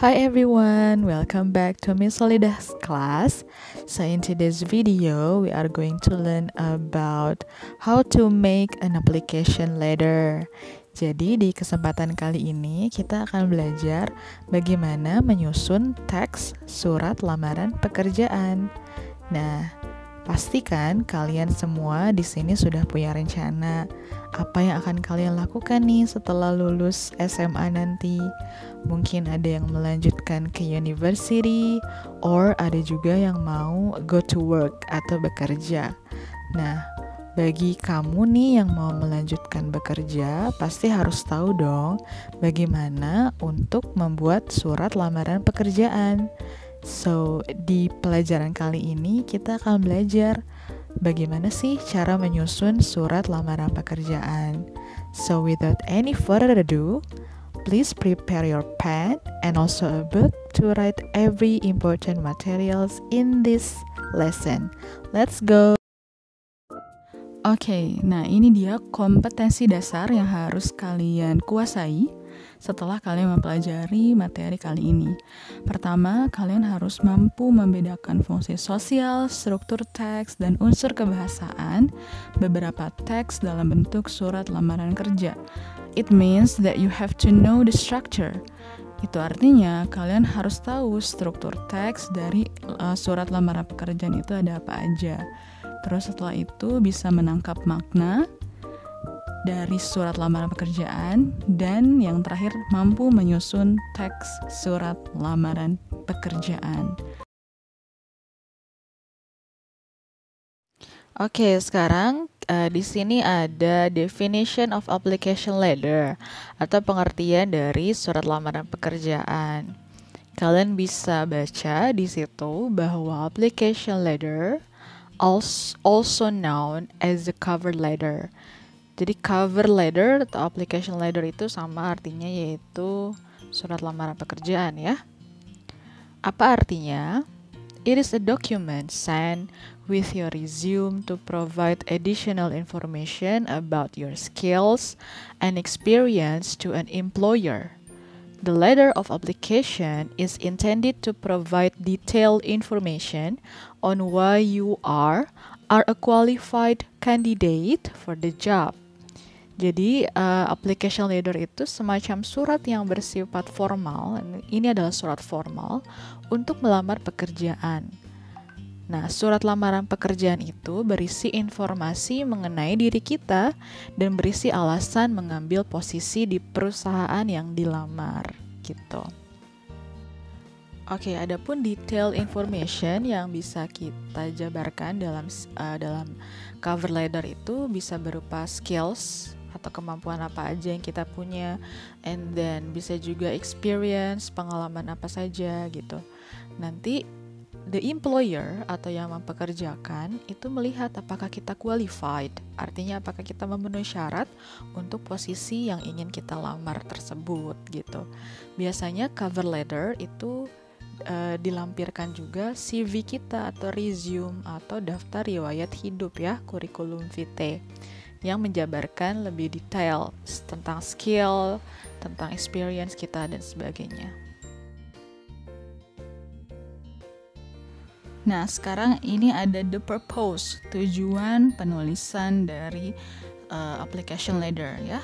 Hi everyone, welcome back to Miss Solida's class. So in today's video, we are going to learn about how to make an application letter. Jadi di kesempatan kali ini kita akan belajar bagaimana menyusun teks surat lamaran pekerjaan. Nah, pastikan kalian semua di sini sudah punya rencana apa yang akan kalian lakukan nih setelah lulus SMA nanti. Mungkin ada yang melanjutkan ke university, or ada juga yang mau go to work atau bekerja. Nah, bagi kamu nih yang mau melanjutkan bekerja, pasti harus tahu dong bagaimana untuk membuat surat lamaran pekerjaan. So, di pelajaran kali ini kita akan belajar bagaimana sih cara menyusun surat lamaran pekerjaan. So, without any further ado, please prepare your pen and also a book to write every important materials in this lesson. Let's go! Oke, nah ini dia kompetensi dasar yang harus kalian kuasai setelah kalian mempelajari materi kali ini. Pertama, kalian harus mampu membedakan fungsi sosial, struktur teks, dan unsur kebahasaan beberapa teks dalam bentuk surat lamaran kerja. It means that you have to know the structure. Itu artinya kalian harus tahu struktur teks dari surat lamaran pekerjaan itu ada apa aja. Terus setelah itu bisa menangkap makna dari surat lamaran pekerjaan, dan yang terakhir mampu menyusun teks surat lamaran pekerjaan. Oke, sekarang di sini ada definition of application letter atau pengertian dari surat lamaran pekerjaan. Kalian bisa baca di situ bahwa application letter also known as the cover letter. Jadi cover letter atau application letter itu sama artinya, yaitu surat lamaran pekerjaan ya. Apa artinya? It is a document sent with your resume to provide additional information about your skills and experience to an employer. The letter of application is intended to provide detailed information on why you are a qualified candidate for the job. Jadi application letter itu semacam surat yang bersifat formal. Ini adalah surat formal untuk melamar pekerjaan. Nah, surat lamaran pekerjaan itu berisi informasi mengenai diri kita dan berisi alasan mengambil posisi di perusahaan yang dilamar, gitu. Oke, adapun detail information yang bisa kita jabarkan dalam cover letter itu bisa berupa skills atau kemampuan apa aja yang kita punya, and then bisa juga experience, pengalaman apa saja gitu. Nanti the employer atau yang mempekerjakan itu melihat apakah kita qualified, artinya apakah kita memenuhi syarat untuk posisi yang ingin kita lamar tersebut gitu. Biasanya cover letter itu dilampirkan juga CV kita atau resume atau daftar riwayat hidup ya, kurikulum vitae, yang menjabarkan lebih detail tentang skill, tentang experience kita dan sebagainya. Nah, sekarang ini ada the purpose, tujuan penulisan dari application letter ya.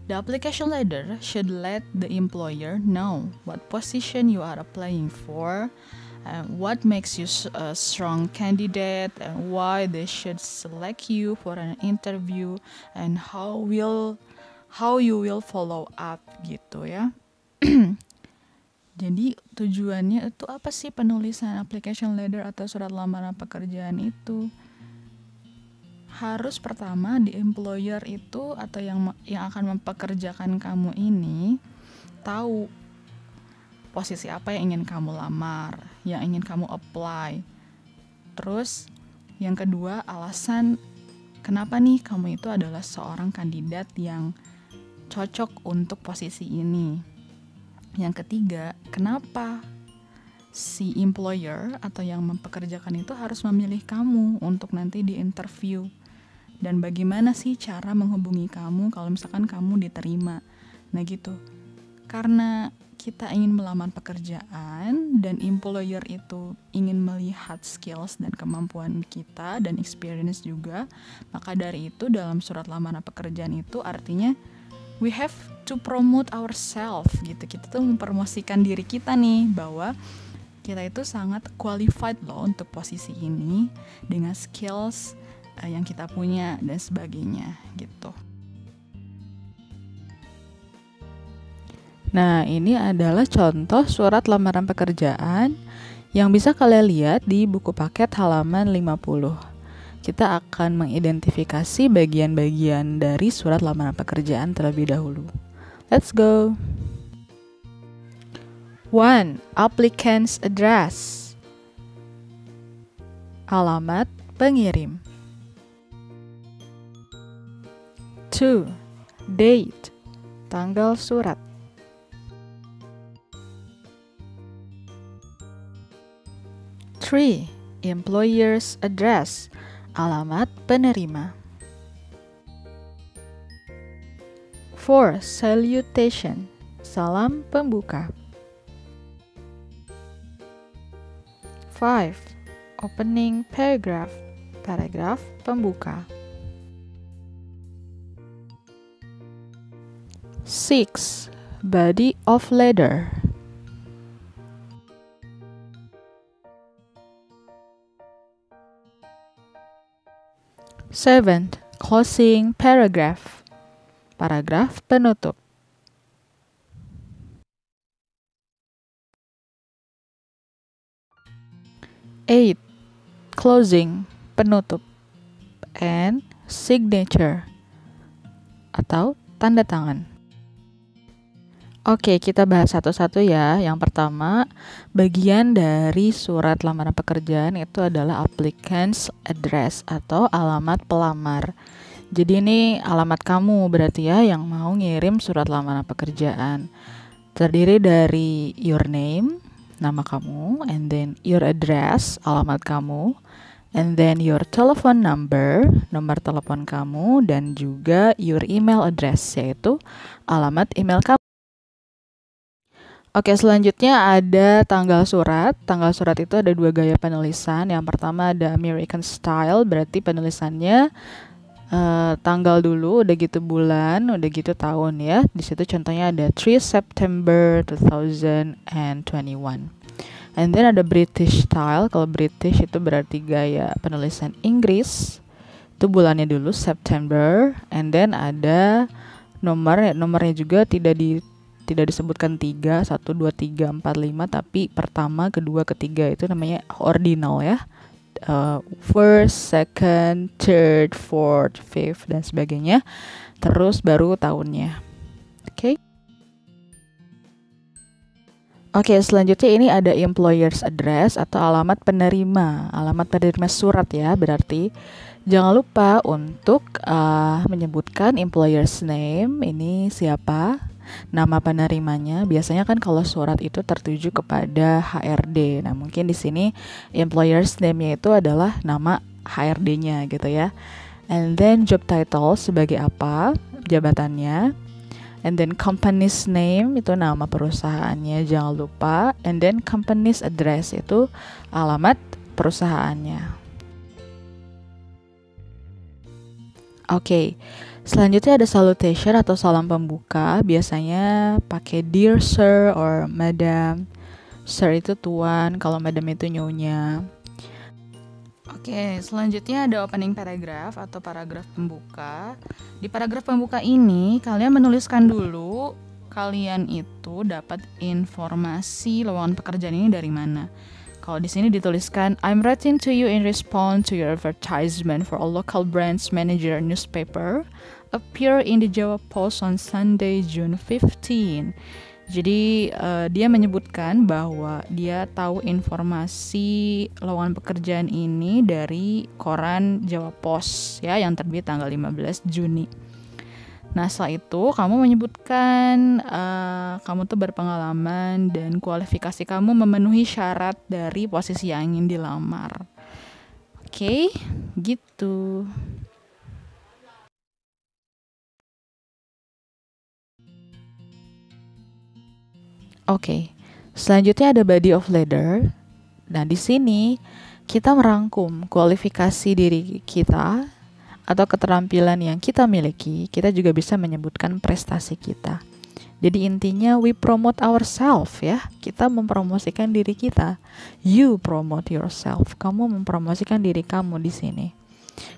The application letter should let the employer know what position you are applying for, what makes you a strong candidate, and why they should select you for an interview, and how you will follow up gitu ya. Jadi tujuannya itu apa sih penulisan application letter atau surat lamaran pekerjaan itu? Harus pertama di employer itu atau yang akan mempekerjakan kamu ini tahu posisi apa yang ingin kamu lamar, yang ingin kamu apply. Terus yang kedua, alasan kenapa nih kamu itu adalah seorang kandidat yang cocok untuk posisi ini. Yang ketiga, kenapa si employer atau yang mempekerjakan itu harus memilih kamu untuk nanti di interview, dan bagaimana sih cara menghubungi kamu kalau misalkan kamu diterima. Nah gitu, karena kita ingin melamar pekerjaan dan employer itu ingin melihat skills dan kemampuan kita dan experience juga, maka dari itu dalam surat lamaran pekerjaan itu artinya we have to promote ourselves gitu. Kita tuh mempromosikan diri kita nih bahwa kita itu sangat qualified loh untuk posisi ini dengan skills yang kita punya dan sebagainya gitu. Nah, ini adalah contoh surat lamaran pekerjaan yang bisa kalian lihat di buku paket halaman 50. Kita akan mengidentifikasi bagian-bagian dari surat lamaran pekerjaan terlebih dahulu. Let's go! 1. Applicant's address. Alamat pengirim. 2. Date. Tanggal surat. 3. Employer's address. Alamat penerima. 4. Salutation. Salam pembuka. 5. Opening paragraph. Paragraf pembuka. 6. Body of letter. 7. Closing paragraph. Paragraf penutup. 8. Closing, penutup. And signature atau tanda tangan. Oke, kita bahas satu-satu ya. Yang pertama, bagian dari surat lamaran pekerjaan itu adalah applicant's address atau alamat pelamar. Jadi ini alamat kamu berarti ya yang mau ngirim surat lamaran pekerjaan. Terdiri dari your name, nama kamu, and then your address, alamat kamu, and then your telephone number, nomor telepon kamu, dan juga your email address, yaitu alamat email kamu. Oke, selanjutnya ada tanggal surat. Tanggal surat itu ada 2 gaya penulisan. Yang pertama ada American style, berarti penulisannya tanggal dulu, udah gitu bulan, udah gitu tahun ya. Di situ contohnya ada 3 September 2021. And then ada British style. Kalau British itu berarti gaya penulisan Inggris. Itu bulannya dulu September. And then ada nomornya juga tidak disebutkan 3, 1, 2, 3, 4, 5, tapi pertama, kedua, ketiga itu namanya ordinal ya. First, second, third, fourth, fifth, dan sebagainya. Terus baru tahunnya. Oke, selanjutnya ini ada employer's address atau alamat penerima. Alamat penerima surat ya, berarti jangan lupa untuk menyebutkan employer's name, ini siapa, nama penerimanya. Biasanya kan kalau surat itu tertuju kepada HRD. Nah, mungkin di sini employer's name-nya itu adalah nama HRD-nya gitu ya. And then job title sebagai apa, jabatannya. And then company's name itu nama perusahaannya, jangan lupa. And then company's address itu alamat perusahaannya. Oke, selanjutnya ada salutation atau salam pembuka. Biasanya pakai dear sir or madam. Sir itu tuan, kalau madam itu nyonya. Oke, selanjutnya ada opening paragraph atau paragraf pembuka. Di paragraf pembuka ini, kalian menuliskan dulu kalian itu dapat informasi lowongan pekerjaan ini dari mana. Kalau di sini dituliskan, I'm writing to you in response to your advertisement for a local branch manager newspaper appear in the Jawa Post on Sunday, June 15. Jadi dia menyebutkan bahwa dia tahu informasi lowongan pekerjaan ini dari koran Jawa Post ya yang terbit tanggal 15 Juni. Nah, setelah itu kamu menyebutkan kamu tuh berpengalaman dan kualifikasi kamu memenuhi syarat dari posisi yang ingin dilamar. Oke, gitu. Oke. Selanjutnya ada body of letter. Nah, di sini kita merangkum kualifikasi diri kita atau keterampilan yang kita miliki. Kita juga bisa menyebutkan prestasi kita. Jadi intinya we promote ourselves ya. Kita mempromosikan diri kita. You promote yourself. Kamu mempromosikan diri kamu di sini.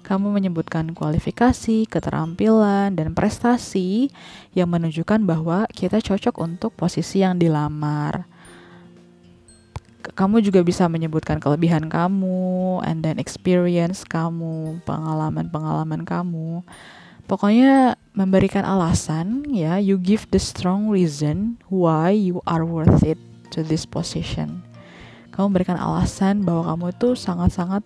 Kamu menyebutkan kualifikasi, keterampilan, dan prestasi yang menunjukkan bahwa kita cocok untuk posisi yang dilamar. Kamu juga bisa menyebutkan kelebihan kamu, and then experience kamu, pengalaman-pengalaman kamu. Pokoknya memberikan alasan ya, you give the strong reason why you are worth it to this position. Kamu memberikan alasan bahwa kamu itu sangat-sangat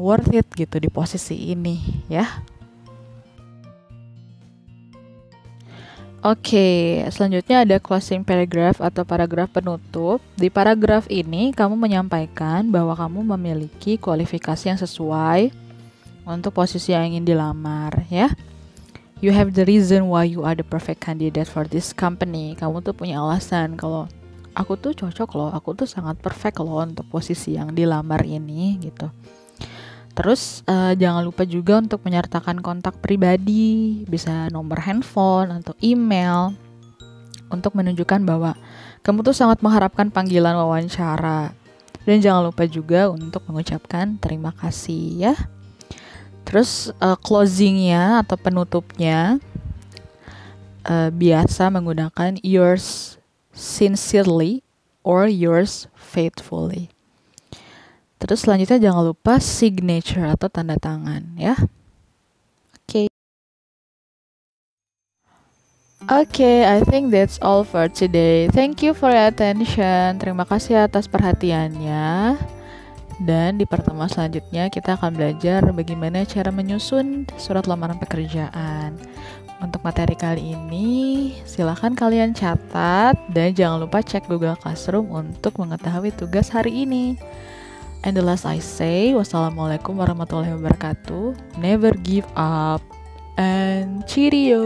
worth it gitu di posisi ini ya. Oke, selanjutnya ada closing paragraph atau paragraf penutup. Di paragraf ini kamu menyampaikan bahwa kamu memiliki kualifikasi yang sesuai untuk posisi yang ingin dilamar ya. You have the reason why you are the perfect candidate for this company. Kamu tuh punya alasan kalau aku tuh cocok loh, aku tuh sangat perfect loh untuk posisi yang dilamar ini gitu. Terus jangan lupa juga untuk menyertakan kontak pribadi, bisa nomor handphone atau email, untuk menunjukkan bahwa kamu tuh sangat mengharapkan panggilan wawancara. Dan jangan lupa juga untuk mengucapkan terima kasih ya. Terus closingnya atau penutupnya biasa menggunakan yours sincerely or yours faithfully. Terus selanjutnya jangan lupa signature atau tanda tangan ya. Oke, I think that's all for today. Thank you for your attention. Terima kasih atas perhatiannya. Dan di pertemuan selanjutnya kita akan belajar bagaimana cara menyusun surat lamaran pekerjaan. Untuk materi kali ini, silakan kalian catat dan jangan lupa cek Google Classroom untuk mengetahui tugas hari ini. And the last I say, wassalamualaikum warahmatullahi wabarakatuh. Never give up and cheerio.